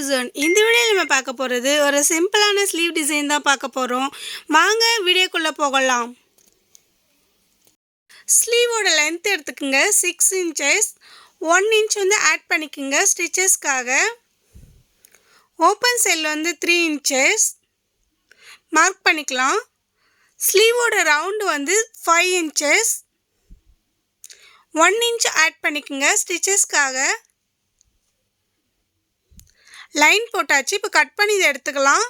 Design. இந்த வீடியோவில் நம்ம பார்க்க போகிறது ஒரு சிம்பிளான ஸ்லீவ் டிசைன் தான் பார்க்க போகிறோம். வாங்க வீடியோக்குள்ளே போகலாம். ஸ்லீவோட லென்த் எடுத்துக்கோங்க 6 inches. 1 inch வந்து ஆட் பண்ணிக்கோங்க ஸ்டிச்சஸ்க்காக. ஓப்பன் சைடில் வந்து 3 inches மார்க் பண்ணிக்கலாம். ஸ்லீவோட ரவுண்டு வந்து 5 inches. 1 inch ஆட் பண்ணிக்கோங்க ஸ்டிச்சஸ்க்காக. லைன் போட்டாச்சு. இப்போ கட் பண்ணி இதை எடுத்துக்கலாம்.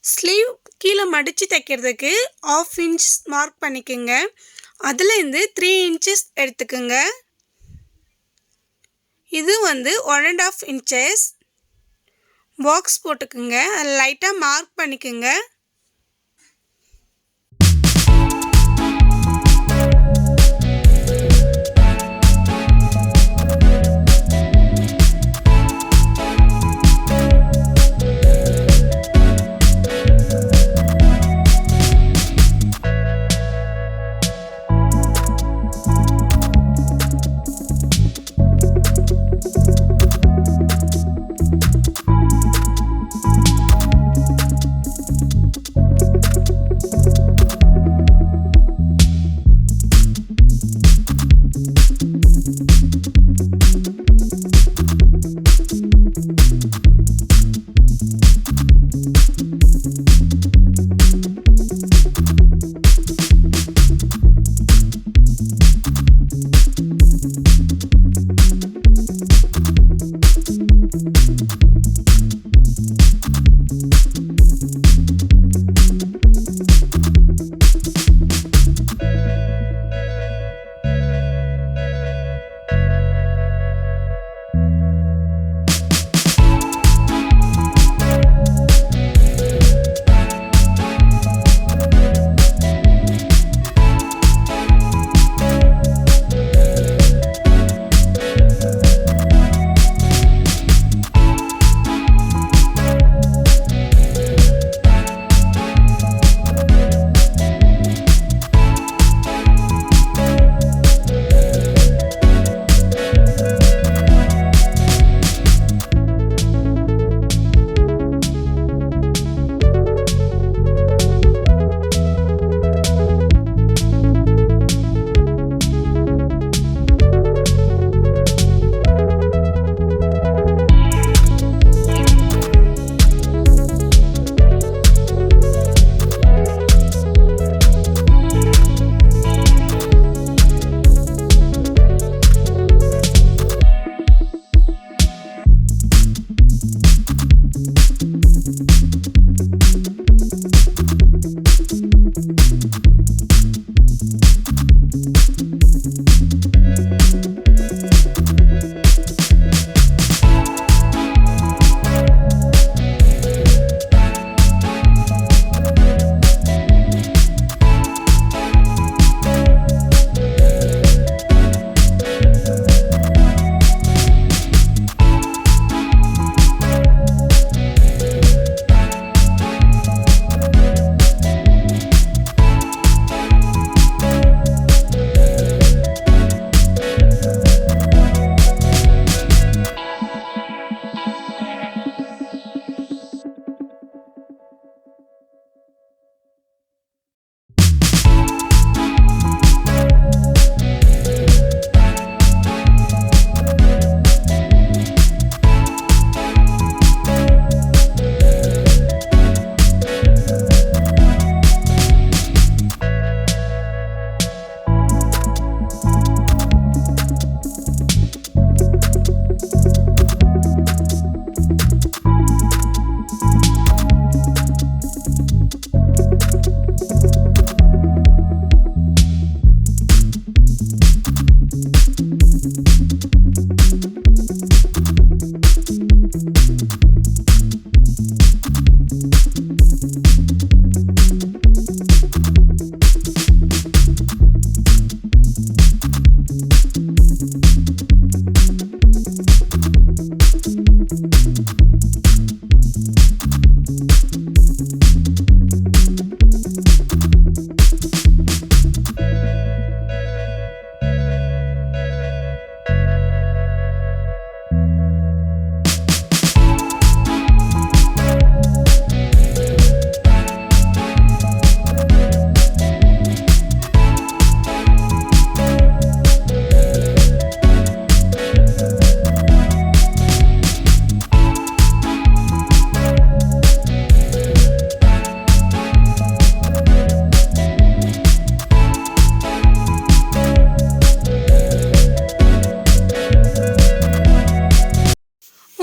ஸ்லீவ் கீழே மடித்து தைக்கிறதுக்கு 1/2 inch மார்க் பண்ணிக்கோங்க. அதுலேருந்து 3 inches எடுத்துக்கோங்க. இது வந்து 1.5 inches பாக்ஸ் போட்டுக்குங்க. அதில் லைட்டாக மார்க் பண்ணிக்கோங்க.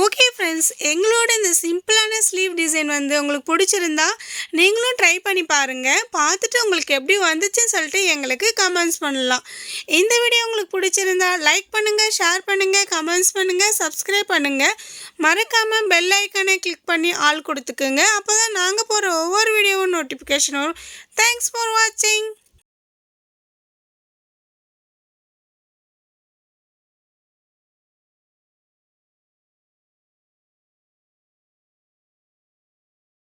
ஓகே ஃப்ரெண்ட்ஸ், எங்களோட இந்த சிம்பிளான ஸ்லீவ் டிசைன் வந்து உங்களுக்கு பிடிச்சிருந்தா நீங்களும் ட்ரை பண்ணி பாருங்கள். பார்த்துட்டு உங்களுக்கு எப்படி வந்துச்சுன்னு சொல்லிட்டு எங்களுக்கு கமெண்ட்ஸ் பண்ணலாம். இந்த வீடியோ உங்களுக்கு பிடிச்சிருந்தா லைக் பண்ணுங்கள், ஷேர் பண்ணுங்கள், கமெண்ட்ஸ் பண்ணுங்கள், சப்ஸ்கிரைப் பண்ணுங்கள். மறக்காமல் பெல் ஐக்கானை கிளிக் பண்ணி ஆல் கொடுத்துக்குங்க. அப்போ தான் நாங்கள் போகிற ஒவ்வொரு வீடியோவும் நோட்டிஃபிகேஷன் வரும். தேங்க்ஸ் ஃபார் வாட்சிங்.